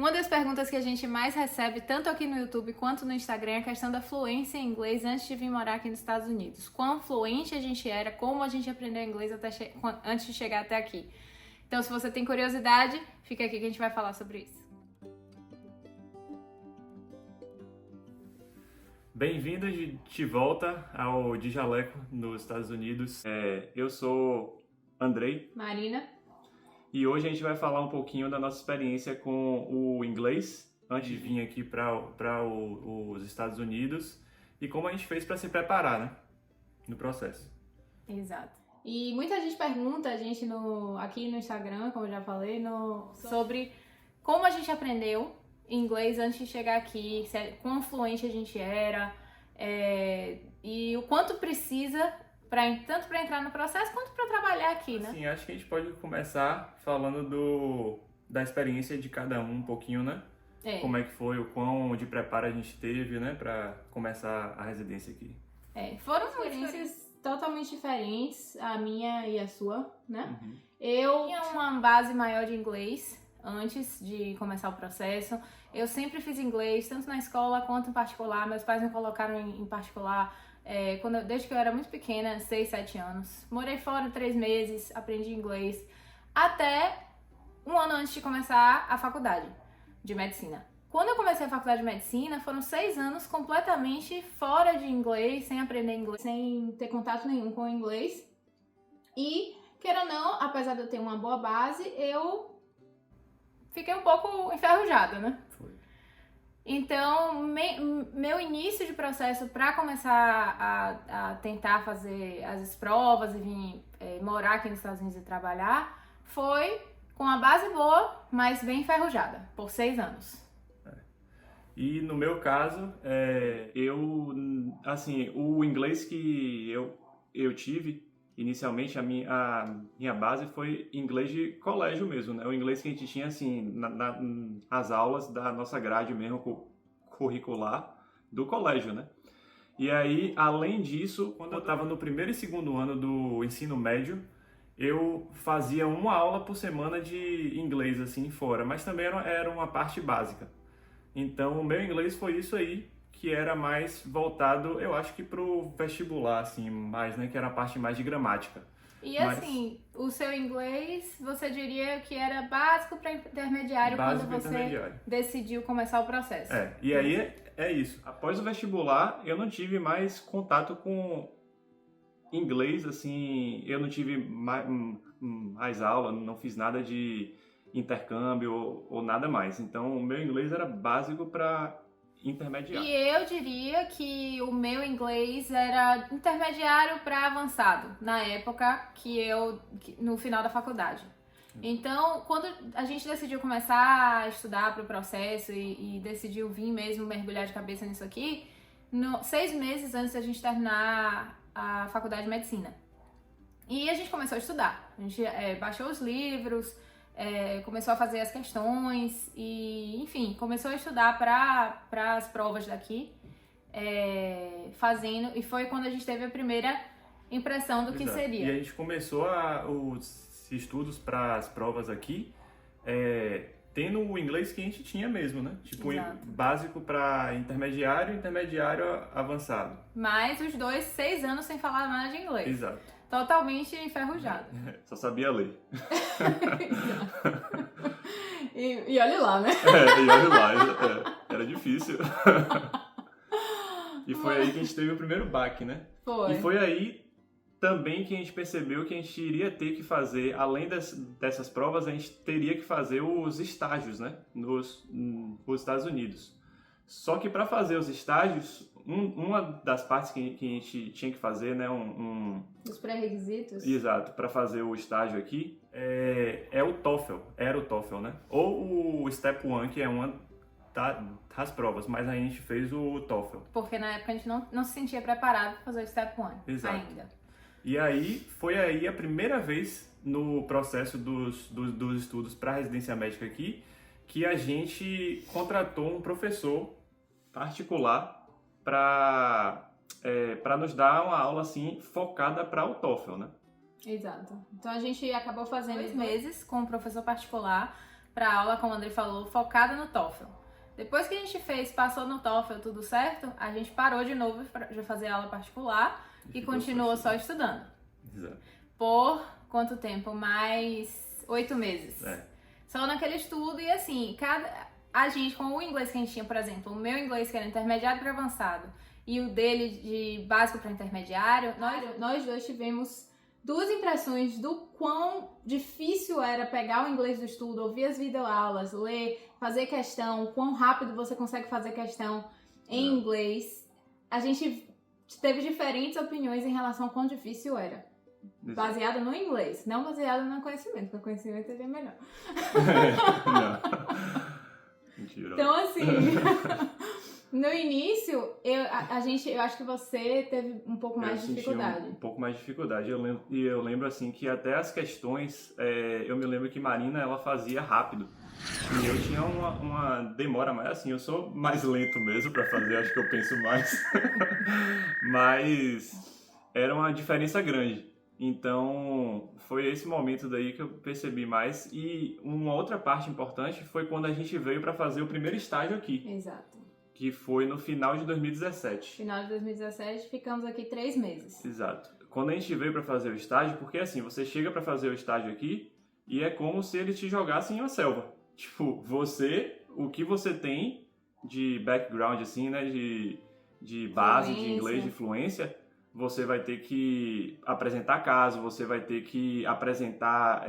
Uma das perguntas que a gente mais recebe, tanto aqui no YouTube quanto no Instagram, é a questão da fluência em inglês antes de vir morar aqui nos Estados Unidos. Quão fluente a gente era, como a gente aprendeu inglês antes de chegar até aqui. Então, se você tem curiosidade, fica aqui que a gente vai falar sobre isso. Bem-vindos de volta ao De Jaleco nos Estados Unidos. Eu sou Andrei. Marina. E hoje a gente vai falar um pouquinho da nossa experiência com o inglês antes de vir aqui para os Estados Unidos e como a gente fez para se preparar, né, no processo. Exato. E muita gente pergunta a gente aqui no Instagram, como eu já falei, sobre como a gente aprendeu inglês antes de chegar aqui, quão fluente a gente era e o quanto precisa tanto para entrar no processo quanto para trabalhar aqui, né? Sim, acho que a gente pode começar falando da experiência de cada um pouquinho, né? Como é que foi, o quão de preparo a gente teve, né, para começar a residência aqui. Foram experiências totalmente diferentes, a minha e a sua, né? Uhum. Eu tinha uma base maior de inglês antes de começar o processo. Eu sempre fiz inglês, tanto na escola quanto em particular. Meus pais me colocaram em particular desde que eu era muito pequena, 6, 7 anos. Morei fora 3 meses, aprendi inglês, até um ano antes de começar a faculdade de medicina. Quando eu comecei a faculdade de medicina, foram 6 anos completamente fora de inglês, sem aprender inglês, sem ter contato nenhum com o inglês. E, queira ou não, apesar de eu ter uma boa base, eu fiquei um pouco enferrujada, né? Foi. Então, meu início de processo para começar a tentar fazer as provas e vir morar aqui nos Estados Unidos e trabalhar foi com a base boa, mas bem enferrujada, por 6 anos. E no meu caso, o inglês que eu tive, inicialmente, a minha base foi inglês de colégio mesmo, né? O inglês que a gente tinha, assim, nas aulas da nossa grade mesmo, curricular do colégio, né? E aí, além disso, quando eu estava no primeiro e segundo ano do ensino médio, eu fazia uma aula por semana de inglês, assim, fora, mas também era uma parte básica. Então, o meu inglês foi isso aí, que era mais voltado, eu acho que pro vestibular, assim, mais, né? Que era a parte mais de gramática. E assim, o seu inglês, você diria que era básico para intermediário quando você decidiu começar o processo. E aí é isso. Após o vestibular, eu não tive mais contato com inglês, assim, eu não tive mais aula, não fiz nada de intercâmbio ou nada mais. Então, o meu inglês era básico para intermediário. E eu diria que o meu inglês era intermediário para avançado, na época no final da faculdade. Então, quando a gente decidiu começar a estudar para o processo e decidiu vir mesmo mergulhar de cabeça nisso aqui, 6 meses antes da gente terminar a faculdade de medicina. E a gente começou a estudar. A gente baixou os livros, começou a fazer as questões e, enfim, começou a estudar para as provas daqui, e foi quando a gente teve a primeira impressão do que seria. E a gente começou os estudos para as provas aqui, tendo o inglês que a gente tinha mesmo, né? Tipo, básico para intermediário avançado. Mas os 6 anos sem falar nada de inglês. Exato. Totalmente enferrujado. Só sabia ler. e olha lá, né? E olha lá, era difícil. E foi aí que a gente teve o primeiro baque, né? Foi. E foi aí também que a gente percebeu que a gente iria ter que fazer, além dessas provas, a gente teria que fazer os estágios, né? Nos Estados Unidos. Só que para fazer os estágios, uma das partes que a gente tinha que fazer, né, os pré-requisitos. Exato, para fazer o estágio aqui, o TOEFL, era o TOEFL, né? Ou o Step 1, que é uma das provas, mas a gente fez o TOEFL. Porque na época a gente não se sentia preparado para fazer o Step 1 ainda. E aí, foi aí a primeira vez no processo dos estudos para residência médica aqui, que a gente contratou um professor particular para nos dar uma aula assim focada para o TOEFL, né? Exato. Então a gente acabou fazendo 2 meses com um professor particular pra aula, como o André falou, focada no TOEFL. Depois que a gente passou no TOEFL tudo certo, a gente parou de novo de fazer aula particular e continuou só estudando. Exato. Por quanto tempo? Mais 8 meses. Só naquele estudo e assim, a gente, com o inglês que a gente tinha, por exemplo, o meu inglês que era intermediário para avançado e o dele de básico para intermediário, nós dois tivemos duas impressões do quão difícil era pegar o inglês do estudo, ouvir as videoaulas, ler, fazer questão, quão rápido você consegue fazer questão em inglês. A gente teve diferentes opiniões em relação ao quão difícil era. Baseado no inglês, não baseado no conhecimento, porque o conhecimento ele é melhor. Não. Mentira. Então, assim, no início, eu acho que você teve um pouco mais de dificuldade. Um pouco mais de dificuldade. Eu lembro, assim, que até as questões, eu me lembro que Marina, ela fazia rápido. E eu tinha uma demora mais, assim, eu sou mais lento mesmo pra fazer, acho que eu penso mais. Mas era uma diferença grande. Então, foi esse momento daí que eu percebi mais. E uma outra parte importante foi quando a gente veio para fazer o primeiro estágio aqui. Exato. Que foi no final de 2017. Final de 2017, ficamos aqui 3 meses. Exato. Quando a gente veio para fazer o estágio, porque assim, você chega para fazer o estágio aqui e é como se eles te jogassem em uma selva. Tipo, o que você tem de background, assim, né, de base, de inglês, de fluência, você vai ter que apresentar caso, você vai ter que apresentar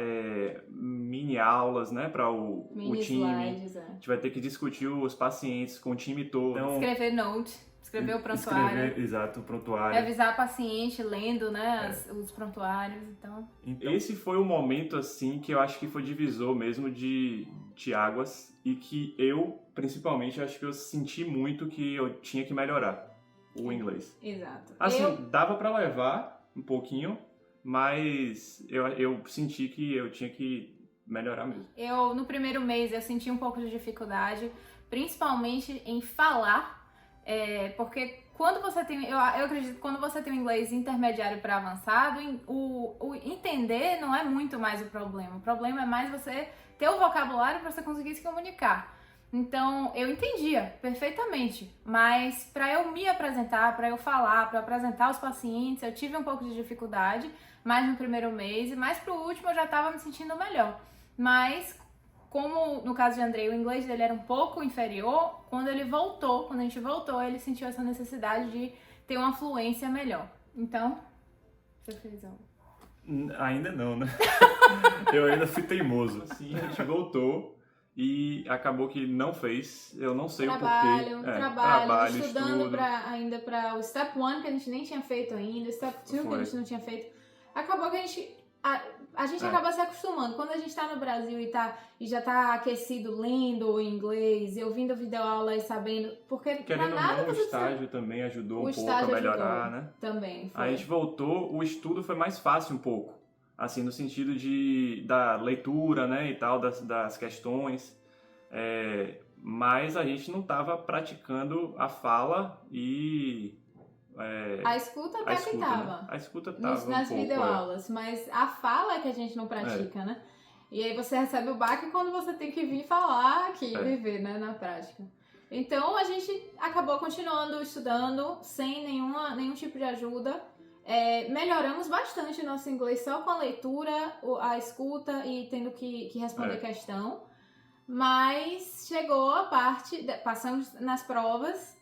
mini aulas, né, para o time. Slides, A gente vai ter que discutir os pacientes com o time todo. Então, escrever note, escrever o prontuário. Exato, o prontuário. Revisar o paciente lendo, né, os prontuários, então... Esse foi o momento, assim, que eu acho que foi divisor mesmo de águas e que eu, principalmente, acho que eu senti muito que eu tinha que melhorar o inglês. Exato. Assim, dava pra levar um pouquinho, mas eu senti que eu tinha que melhorar mesmo. No primeiro mês, eu senti um pouco de dificuldade, principalmente em falar, porque quando você tem, eu acredito que quando você tem um inglês intermediário para avançado, o entender não é muito mais o problema é mais você ter o vocabulário para você conseguir se comunicar. Então, eu entendia perfeitamente, mas para eu me apresentar, para eu falar, para apresentar os pacientes, eu tive um pouco de dificuldade, mais no primeiro mês, e mais pro último eu já estava me sentindo melhor. Mas, como no caso de Andrei, o inglês dele era um pouco inferior, quando a gente voltou, ele sentiu essa necessidade de ter uma fluência melhor. Então, você fez Ainda não, né? Eu ainda fui teimoso. Assim, a gente voltou. E acabou que não fez, eu não sei o porquê. Trabalho, estudando ainda para o Step 1, que a gente nem tinha feito ainda, Step 2, que a gente não tinha feito. Acabou que a gente acaba se acostumando. Quando a gente tá no Brasil e já tá aquecido lendo em inglês e ouvindo videoaula e sabendo... Porque querendo ou não, o estágio também ajudou um pouco a melhorar, né? Também. Foi. Aí a gente voltou, o estudo foi mais fácil um pouco. Assim, no sentido da leitura, né, e tal, das questões, mas a gente não estava praticando a fala e... a escuta até que estava. Né? A escuta estava nas videoaulas, mas a fala é que a gente não pratica, né? E aí você recebe o baque quando você tem que vir falar aqui, viver, né, na prática. Então, a gente acabou continuando estudando, sem nenhum tipo de ajuda. Melhoramos bastante o nosso inglês só com a leitura, a escuta e tendo que responder questão. Mas chegou a parte, passamos nas provas,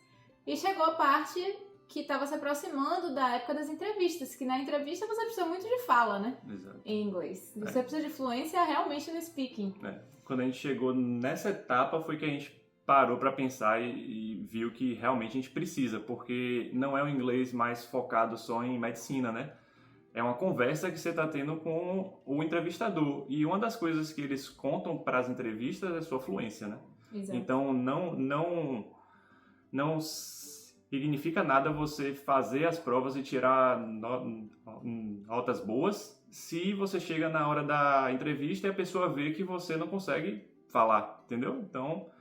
e chegou a parte que estava se aproximando da época das entrevistas, que na entrevista você precisa muito de fala, né? Exato. Em inglês. Você precisa de fluência realmente no speaking. Quando a gente chegou nessa etapa foi que a gente parou para pensar e viu que realmente a gente precisa, porque não é um inglês mais focado só em medicina, né? É uma conversa que você está tendo com o entrevistador. E uma das coisas que eles contam para as entrevistas é a sua fluência, né? Exato. Então, não significa nada você fazer as provas e tirar notas boas se você chega na hora da entrevista e a pessoa vê que você não consegue falar, entendeu? Então,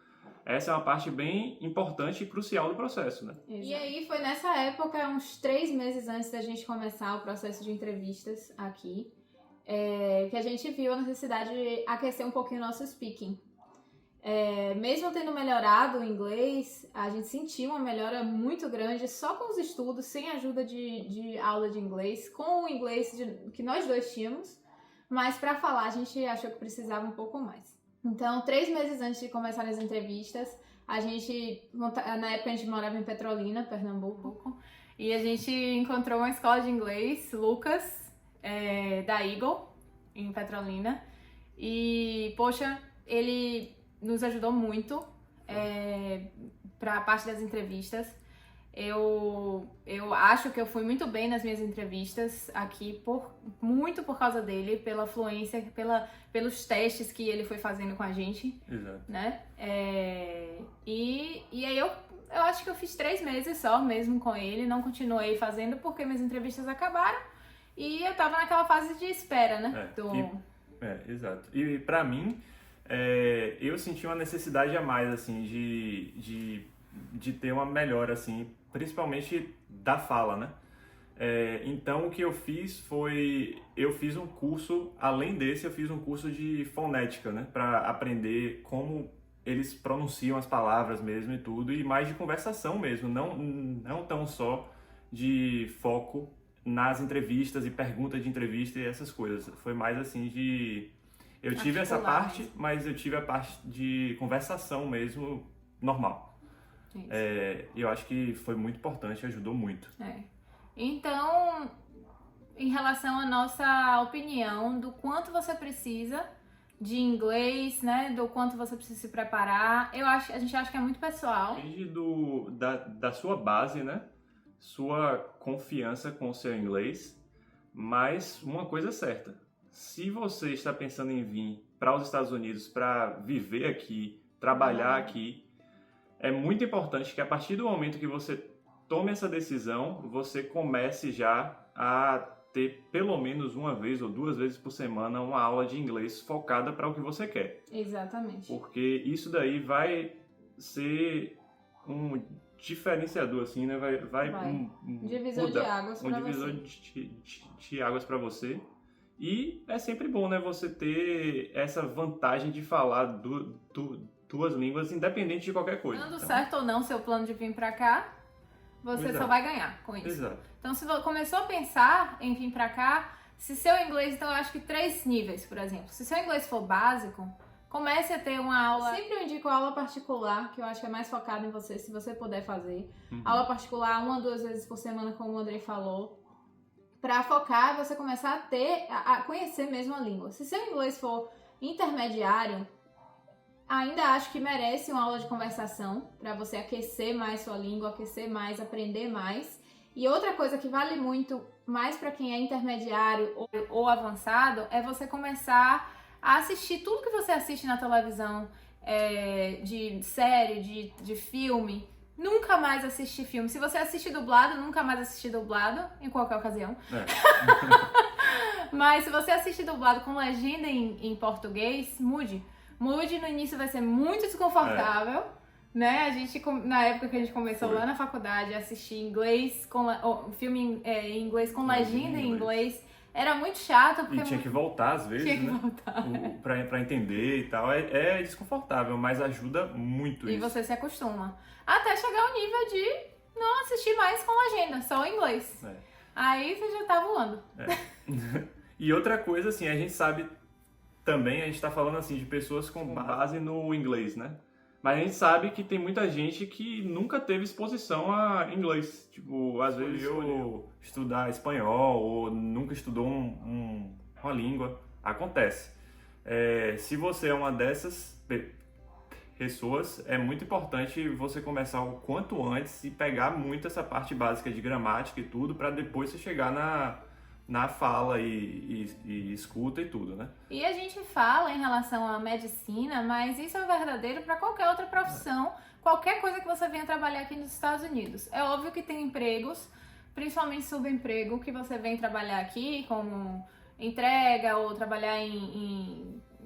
essa é uma parte bem importante e crucial do processo, né? Exato. E aí foi nessa época, uns 3 meses antes da gente começar o processo de entrevistas aqui, que a gente viu a necessidade de aquecer um pouquinho o nosso speaking. Mesmo tendo melhorado o inglês, a gente sentiu uma melhora muito grande só com os estudos, sem ajuda de aula de inglês, com o inglês que nós dois tínhamos, mas para falar a gente achou que precisava um pouco mais. Então, 3 meses antes de começar as entrevistas, na época a gente morava em Petrolina, Pernambuco, e a gente encontrou uma escola de inglês, Lucas, da Eagle, em Petrolina, e, poxa, ele nos ajudou muito para a parte das entrevistas. Eu acho que eu fui muito bem nas minhas entrevistas aqui, muito por causa dele, pela fluência, pelos testes que ele foi fazendo com a gente. Exato. Né? E aí eu acho que eu fiz 3 meses só mesmo com ele, não continuei fazendo porque minhas entrevistas acabaram e eu tava naquela fase de espera, né? Exato. E pra mim, eu senti uma necessidade a mais, assim, de ter uma melhora, assim, principalmente da fala, né? Então, o que eu fiz eu fiz um curso, além desse, eu fiz um curso de fonética, né? Para aprender como eles pronunciam as palavras mesmo e tudo, e mais de conversação mesmo, não tão só de foco nas entrevistas e perguntas de entrevista e essas coisas. Foi mais assim eu tive essa parte, mas eu tive a parte de conversação mesmo, normal. Eu acho que foi muito importante, ajudou muito. Então, em relação à nossa opinião do quanto você precisa de inglês, né, do quanto você precisa se preparar, a gente acha que é muito pessoal. Depende da sua base, né, sua confiança com o seu inglês, mas uma coisa é certa, se você está pensando em vir para os Estados Unidos para viver aqui, trabalhar aqui, é muito importante que a partir do momento que você tome essa decisão, você comece já a ter pelo menos 1 vez ou 2 vezes por semana uma aula de inglês focada para o que você quer. Exatamente. Porque isso daí vai ser um diferenciador, assim, né? Vai um divisor de águas para você. Um divisor de águas para você. E é sempre bom, né? Você ter essa vantagem de falar duas línguas, independente de qualquer coisa. Dando certo ou não seu plano de vir pra cá, você só vai ganhar com isso. Exato. Então, se você começou a pensar em vir pra cá, se seu inglês, então eu acho que 3 níveis, por exemplo. Se seu inglês for básico, comece a ter uma aula. Sempre eu indico aula particular, que eu acho que é mais focado em você, se você puder fazer. Aula particular 1 ou 2 vezes por semana, como o Andrei falou. Pra focar, você começar a conhecer mesmo a língua. Se seu inglês for intermediário, ainda acho que merece uma aula de conversação para você aquecer mais sua língua, aquecer mais, aprender mais. E outra coisa que vale muito mais para quem é intermediário ou avançado é você começar a assistir tudo que você assiste na televisão, de série, de filme. Nunca mais assistir filme. Se você assiste dublado, nunca mais assistir dublado, em qualquer ocasião. Mas se você assiste dublado com legenda em português, mude. Mude, no início vai ser muito desconfortável, né? Na época que a gente começou lá na faculdade, assistir inglês, filme em inglês com legenda em inglês, era muito chato. Porque tinha que voltar às vezes, pra entender e tal. É desconfortável, mas ajuda muito isso. E você se acostuma. Até chegar ao nível de não assistir mais com legenda, só em inglês. Aí você já tá voando. E outra coisa, assim, a gente sabe também, a gente tá falando assim de pessoas com base no inglês, né? Mas a gente sabe que tem muita gente que nunca teve exposição a inglês. Tipo, às vezes eu estudar espanhol ou nunca estudou uma língua. Acontece. Se você é uma dessas pessoas, é muito importante você começar o quanto antes e pegar muito essa parte básica de gramática e tudo, para depois você chegar na fala e escuta e tudo, né? E a gente fala em relação à medicina, mas isso é verdadeiro para qualquer outra profissão, qualquer coisa que você venha trabalhar aqui nos Estados Unidos. É óbvio que tem empregos, principalmente subemprego, que você vem trabalhar aqui, como entrega ou trabalhar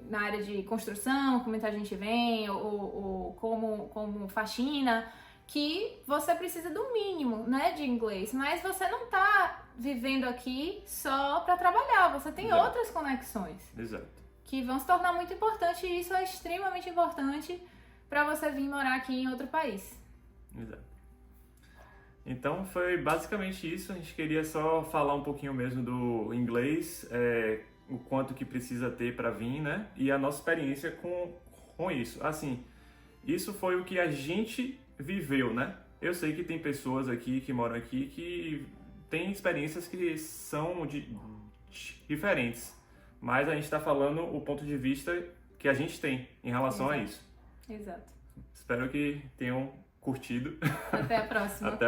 na área de construção, que muita gente vem, ou como faxina, que você precisa do mínimo, né, de inglês, mas você não tá vivendo aqui só para trabalhar, você tem outras conexões. Exato. que vão se tornar muito importantes e isso é extremamente importante para você vir morar aqui em outro país. Exato. Então foi basicamente isso, a gente queria só falar um pouquinho mesmo do inglês, o quanto que precisa ter para vir, né? E a nossa experiência com isso. Assim, isso foi o que a gente viveu, né? Eu sei que tem pessoas aqui que moram aqui que têm experiências que são diferentes, mas a gente está falando o ponto de vista que a gente tem em relação a isso. Exato. Espero que tenham curtido. Até a próxima. Até